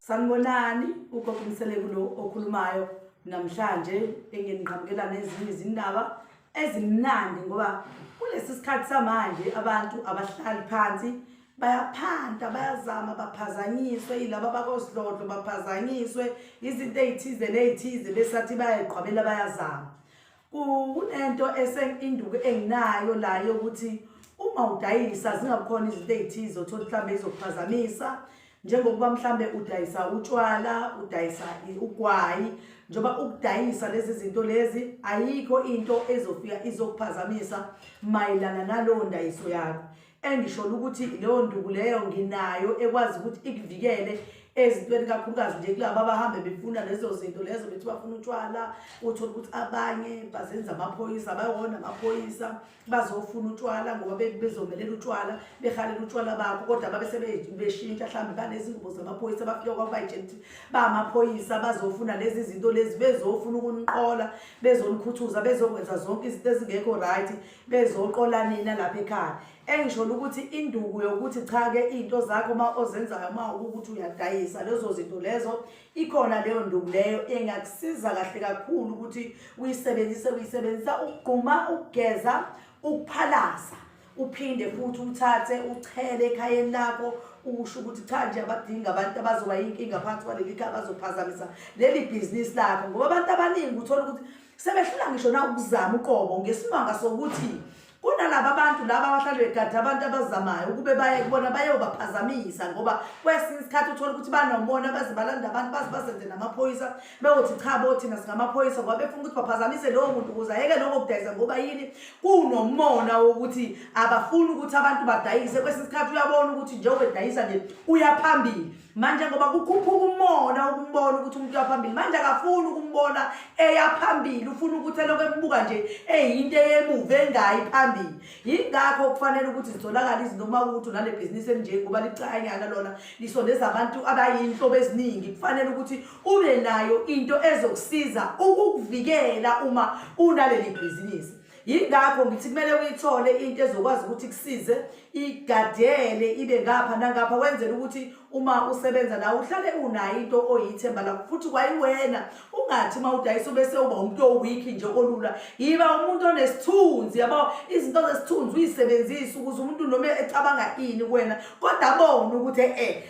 Sanibonani ugogo Mseleku lo okhulumayo namhlanje engeniqhamukela nezinye izindaba ezimnandi ngoba kulesi sikhathi samanje abantu abahlali phansi bayaphanda bayazama baphazanyiswe yilabo abakosidlodlo baphazanyiswe izinto ezithize nezithize besathi bayayiqhwabela bayazama kunento induku enginayo la yokuthi uma udayisa zingakhona izinto ezithize othola mhlambe izokuphazamisa njengokuba mhlambe udayisa utshwala udayisa ugwayi njoba ukudayisa lezi zinto lezi ayikho into ezofika izokuphazamisa mayelana nalowo ndayiso yakho engisho ukuthi leyo nduku leyo nginayo ekwazi ukuthi ikuvikele ezintweni kakhulukazi nje kulabo abahambe befuna lezo zinto lezo bethi bafuna utshwala uthola ukuthi abanye bazenza amaphoyisa bayona amaphoyisa bazofuna utshwala ngoba bezomelela utshwala behalela utshwala bakho kodwa babe sebeshintsha mhlambe banezingubo zamaphoyisa bafika kwabayijenti bamaphoyisa bazofuna lezi zinto lezi bezofuna ukuniqola bezonikhuthuza bezokwenza zonke izinto ezingekho right bezoqola nina lapha ekhaya engisho ukuthi induku yokuthi cha ke into zakho uma ozenzayo uma ukuthi uyadayisa lezo zinto lezo ikhona leyo nduku leyo engakusiza kahle kakhulu ukuthi uyisebenzisa ukugquma ukugeza ukuphalaza uphinde futhi uthathe uchele ekhayeni lakho usho ukuthi cha nje abadinga abantu abazoba yinkinga phansi kwaleli khaya bazophazamisa leli business lakho ngoba abantu abaningi uthola ukuthi sebehlula ngisho na ukuzama uqobo ngesimanga sokuthi kunalabo abantu laba abahlala begada abantu abazamayo ukube baye kubona bayobaphazamisa ngoba kwesinye isikhathi uthola ukuthi banomona bazibalanda abantu bazenze namaphoyisa beyothi cha bothina singamaphoyisa ngoba befuna ukuthi baphazamise lowo muntu ukuze ayeke lokho kudayisa ngoba yini kunomona wokuthi abafuni ukuthi abantu badayise kwesinye isikhathi uyabona ukuthi njengoba edayisa nje uyaphambili manje ngoba kukhuphuka umona ukumbona ukuthi umuntu uyaphambili manje akafuni ukumbona eyaphambili ufuna ukuthi lokho embuka nje eyinto eyemuva engayi phambili yingakho kufanele ukuthi zitholakala izinto uma ukuthi unale business enje ngoba licanyana lona lisondeza abantu abayinhlobo eziningi kufanele ukuthi ube nayo into ezokusiza ukukuvikela uma unaleli business yingakho ngithi kumele uyithole into ezokwazi ukuthi kusize igadele ibe ngapha nangapha wenzela ukuthi uma usebenza nawe uhlale unayo into oyithemba la futhi kwayiwena ungathi uma udayisa bese uba umuntu oweak nje olula yiba umuntu onesithunzi yabo izinto zesithunzi uyisebenzisa ukuze umuntu noma ecabanga ini kuwena kodwa abone ukuthi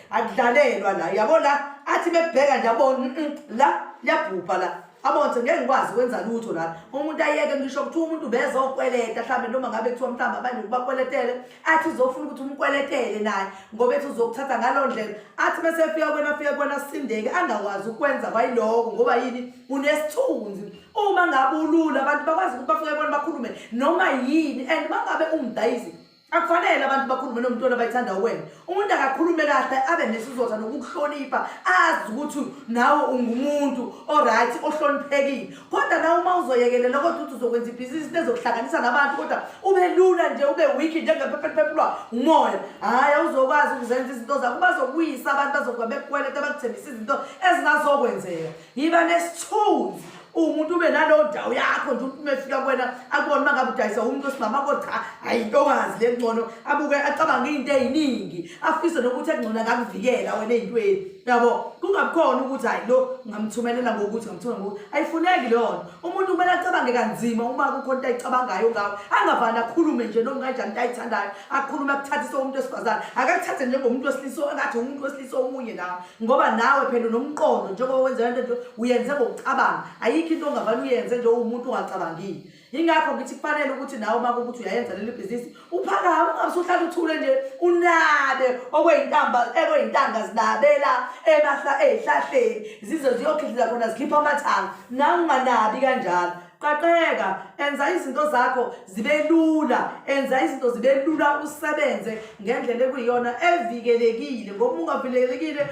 akudlalelwa la yabo la athi bebheka nje abone la yabhupha la abonke ngeke ngikwazi ukwenza lutho la umuntu ayeke ngisho ukuthi umuntu bezokweleta mhlambe noma ngabe kuthiwa mhlamba abanye kubakweletele athi uzofuna ukuthi umkweletele naye ngoba ethi uzokuthatha ngalo ndlela athi bese fika kwena sindeke angakwazi ukwenza bayiloko ngoba yini unesithunzi uma ngabe ulula abantu bakwazi ukuthi bafike kwena bakhulume noma yini and mangabe umdayisi akufanele abantu bakhulume nomuntu obayithanda wena umuntu akakhulume kahle abe nesizotha nokuhlonipha azi ukuthi nawe ungumuntu alright ohloniphekile kodwa nawe uma uzoyekelela kodwa uthi uzokwenza ibhizinisi lezokuhlanganisa nabantu kodwa ube lula nje ube weak njengephephelwa umoya hayi awuzokwazi ukuzenza izinto zakho bazokuyisa abantu bazokuba bekweleta bakuthembisa izinto ezingazokwenzeka yiba nesithunzi umuntu ube nalo ndawo yakho nje umuntu mefika kwena akubona mangabe udayisa umuntu osimama kodwa cha ayintokazi lengcono abuke acabanga into eziningi afise nokuthi engcono ngakuvikela wena ezintweni yabo kungabukhona ukuthi hayi lo ngamthumelela ngokuthi ngamthumela ngokuthi ayifuneki lona umuntu kumele acabange kanzima uma kukhona into ayicabangayo ngawo angavana akhulume nje noma kanjani into ayithandayo akhulume akuthathise umuntu wesifazane akakuthathe njengomuntu wesilisa engathi umuntu wesilisa omunye nawe ngoba nawe phela nomqondo njengoba wenza into uyenze ngokucabanga ayikho into ongavana uyenze nje umuntu ungacabangile yingakho ngithi kufanele ukuthi nawe uma ukuthi uyayenza leli business uphakama ungabusuhlala uthule nje unabe okweyintanga zinabela ehlahleni zizo ziyokhihliza khona zikhipha amathanga nangunganabi kanjalo qaqeka enza izinto zakho zibe lula enza izinto zibe lula usebenze ngendlela ekuyiyona evikelekile ngoba ungavikelekile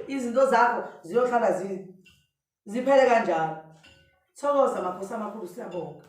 izinto zakho ziyohlala ziphele kanjalo thokoza makhosi amakhulu siyabonga